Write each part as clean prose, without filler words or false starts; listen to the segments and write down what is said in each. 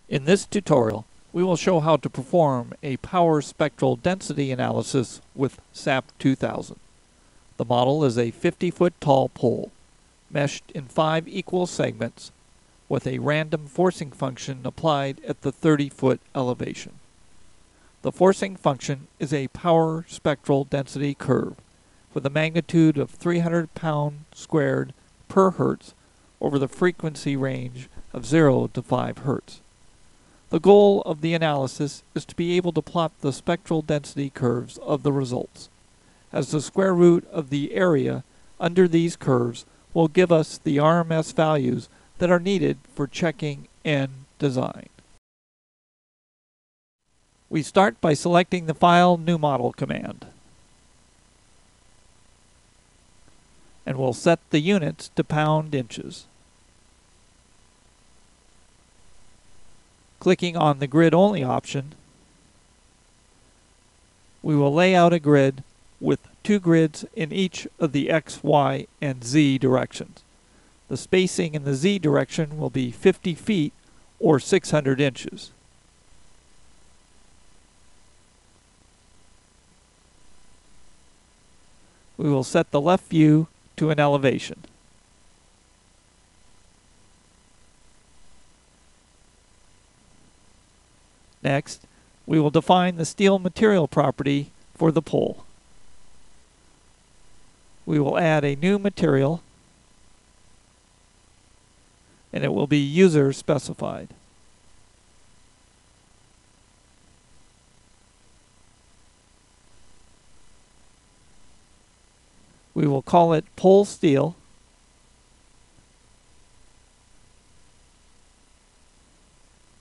In this tutorial, we will show how to perform a power spectral density analysis with SAP2000. The model is a 50-foot tall pole, meshed in 5 equal segments, with a random forcing function applied at the 30-foot elevation. The forcing function is a power spectral density curve with a magnitude of 300 pound squared per hertz over the frequency range of 0 to 5 hertz. The goal of the analysis is to be able to plot the spectral density curves of the results, as the square root of the area under these curves will give us the RMS values that are needed for checking and design. We start by selecting the File New Model command, and we'll set the units to pound inches. Clicking on the Grid Only option, we will lay out a grid with 2 grids in each of the X, Y, and Z directions. The spacing in the Z direction will be 50 feet or 600 inches. We will set the left view to an elevation. Next, we will define the steel material property for the pole. We will add a new material, and it will be user specified. We will call it pole steel,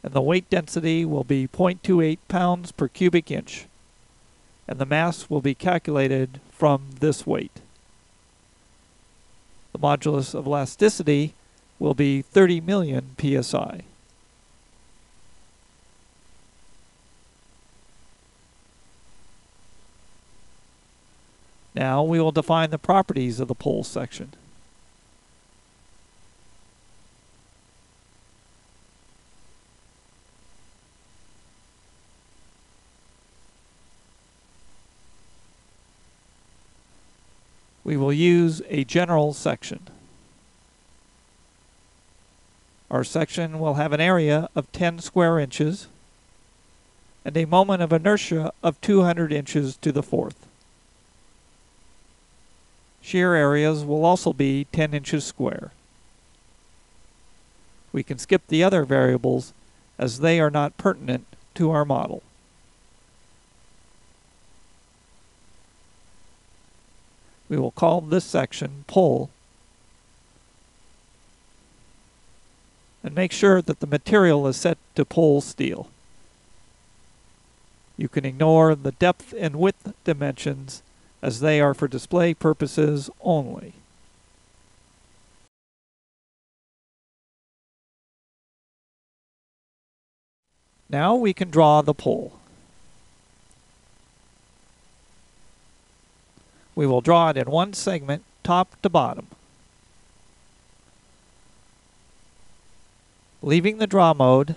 and the weight density will be 0.28 pounds per cubic inch, and the mass will be calculated from this weight. The modulus of elasticity will be 30 million psi. Now we will define the properties of the pole section. We will use a general section. Our section will have an area of 10 square inches and a moment of inertia of 200 inches to the fourth. Shear areas will also be 10 inches square. We can skip the other variables as they are not pertinent to our model. We will call this section Pole and make sure that the material is set to pole steel. You can ignore the depth and width dimensions as they are for display purposes only. Now we can draw the pole. We will draw it in one segment, top to bottom. Leaving the draw mode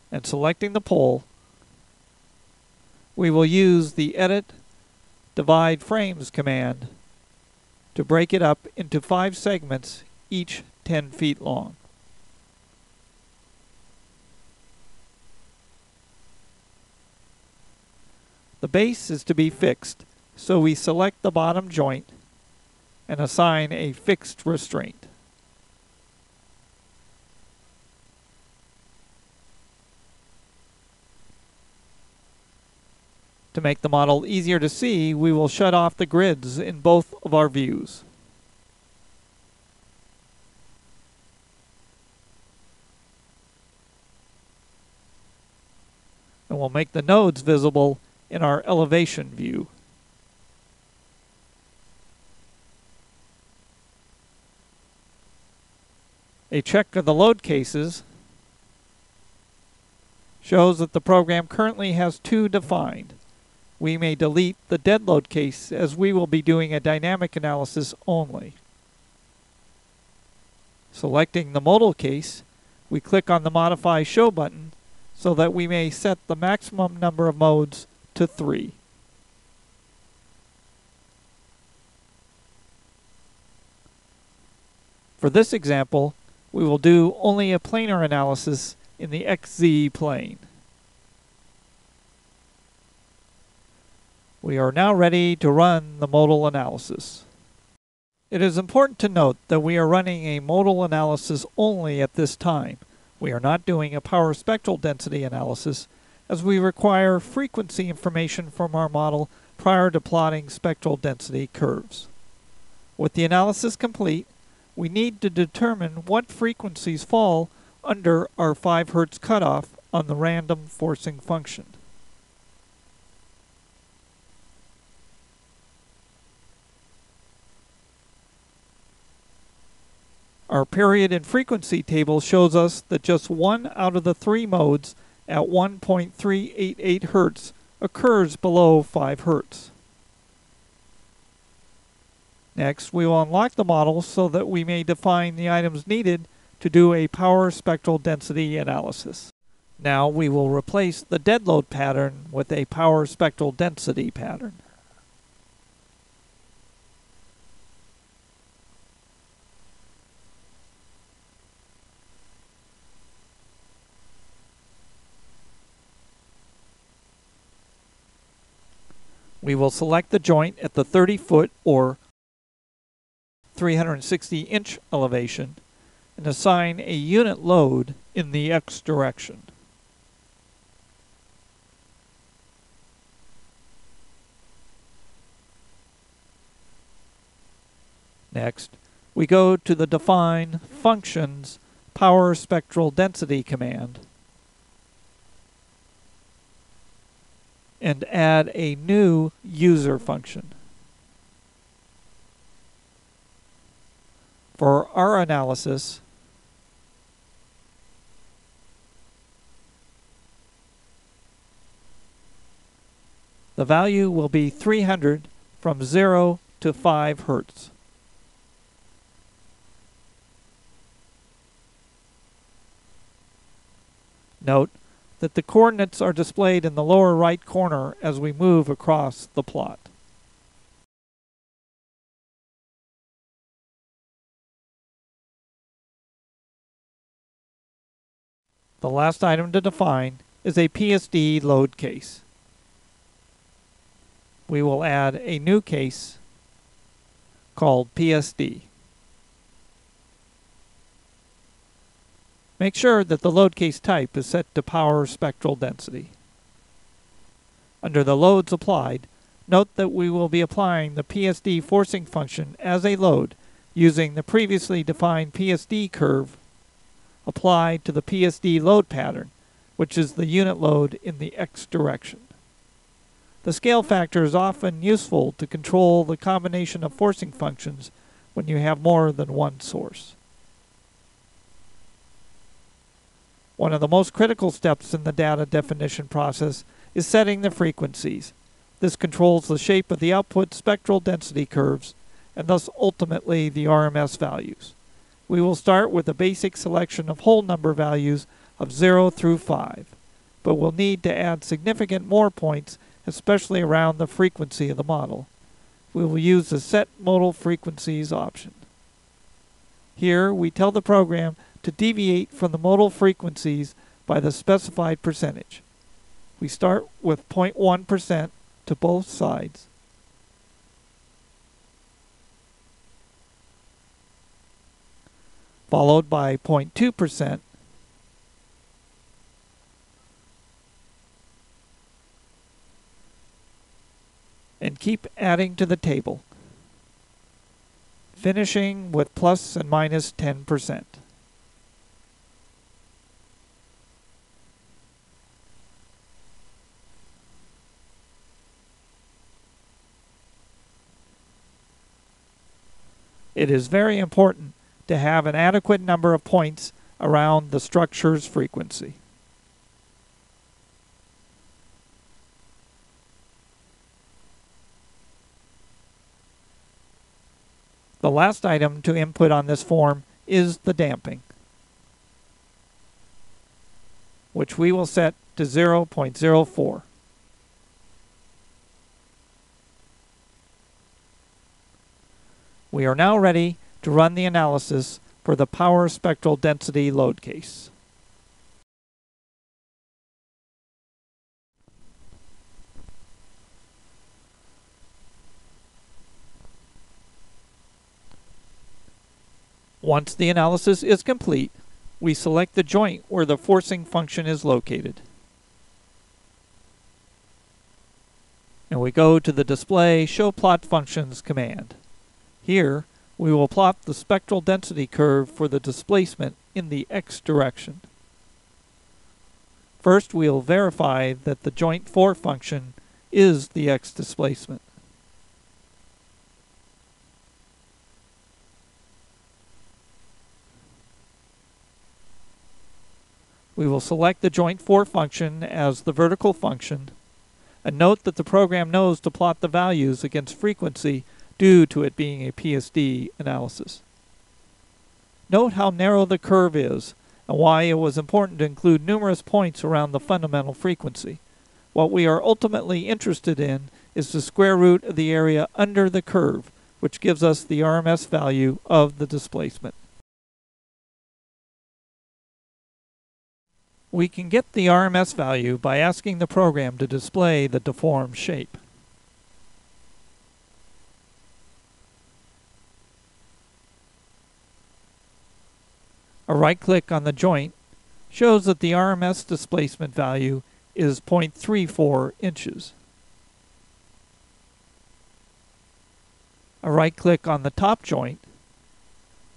and selecting the pole, we will use the Edit Divide Frames command to break it up into 5 segments, each 10 feet long. The base is to be fixed, so we select the bottom joint and assign a fixed restraint. To make the model easier to see, we will shut off the grids in both of our views. And we'll make the nodes visible in our elevation view. A check of the load cases shows that the program currently has 2 defined. We may delete the dead load case as we will be doing a dynamic analysis only. Selecting the modal case, we click on the Modify Show button so that we may set the maximum number of modes to 3. For this example, we will do only a planar analysis in the XZ plane. We are now ready to run the modal analysis. It is important to note that we are running a modal analysis only at this time. We are not doing a power spectral density analysis, as we require frequency information from our model prior to plotting spectral density curves. With the analysis complete, we need to determine what frequencies fall under our 5 Hz cutoff on the random forcing function. Our period and frequency table shows us that just 1 out of the 3 modes at 1.388 Hz occurs below 5 Hz. Next, we will unlock the model so that we may define the items needed to do a power spectral density analysis. Now we will replace the dead load pattern with a power spectral density pattern. We will select the joint at the 30-foot or 360-inch elevation and assign a unit load in the X direction. Next, we go to the Define Functions Power Spectral Density command and add a new user function. For our analysis, the value will be 300 from 0 to 5 Hz. Note that the coordinates are displayed in the lower right corner as we move across the plot. The last item to define is a PSD load case. We will add a new case called PSD. Make sure that the load case type is set to power spectral density. Under the loads applied, note that we will be applying the PSD forcing function as a load using the previously defined PSD curve applied to the PSD load pattern, which is the unit load in the X direction. The scale factor is often useful to control the combination of forcing functions when you have more than one source. One of the most critical steps in the data definition process is setting the frequencies. This controls the shape of the output spectral density curves and thus ultimately the RMS values. We will start with a basic selection of whole number values of 0 through 5, but we'll need to add significant more points, especially around the frequency of the model. We will use the Set Modal Frequencies option. Here we tell the program to deviate from the modal frequencies by the specified percentage. We start with 0.1% to both sides. Followed by 0.2%, and keep adding to the table, finishing with plus and minus 10%. It is very important to have an adequate number of points around the structure's frequency. The last item to input on this form is the damping. which we will set to 0.04. We are now ready to run the analysis for the power spectral density load case. Once the analysis is complete, we select the joint where the forcing function is located. And we go to the Display Show Plot Functions command. Here, we will plot the spectral density curve for the displacement in the x direction. First, we'll verify that the joint for function is the x displacement. We will select the joint for function as the vertical function, and note that the program knows to plot the values against frequency due to it being a PSD analysis. Note how narrow the curve is and why it was important to include numerous points around the fundamental frequency. What we are ultimately interested in is the square root of the area under the curve, which gives us the RMS value of the displacement. We can get the RMS value by asking the program to display the deformed shape. A right-click on the joint shows that the RMS displacement value is 0.34 inches. A right-click on the top joint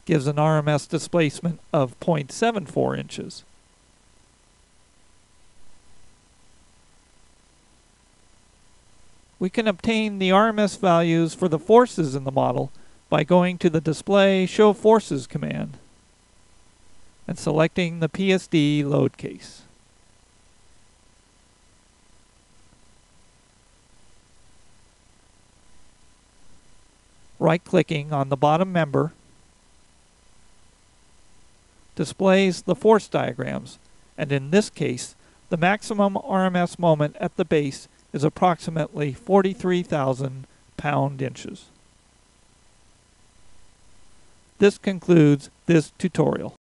gives an RMS displacement of 0.74 inches. We can obtain the RMS values for the forces in the model by going to the Display Show Forces command and selecting the PSD load case. Right-clicking on the bottom member displays the force diagrams, and in this case, the maximum RMS moment at the base is approximately 43,000 pound-inches. This concludes this tutorial.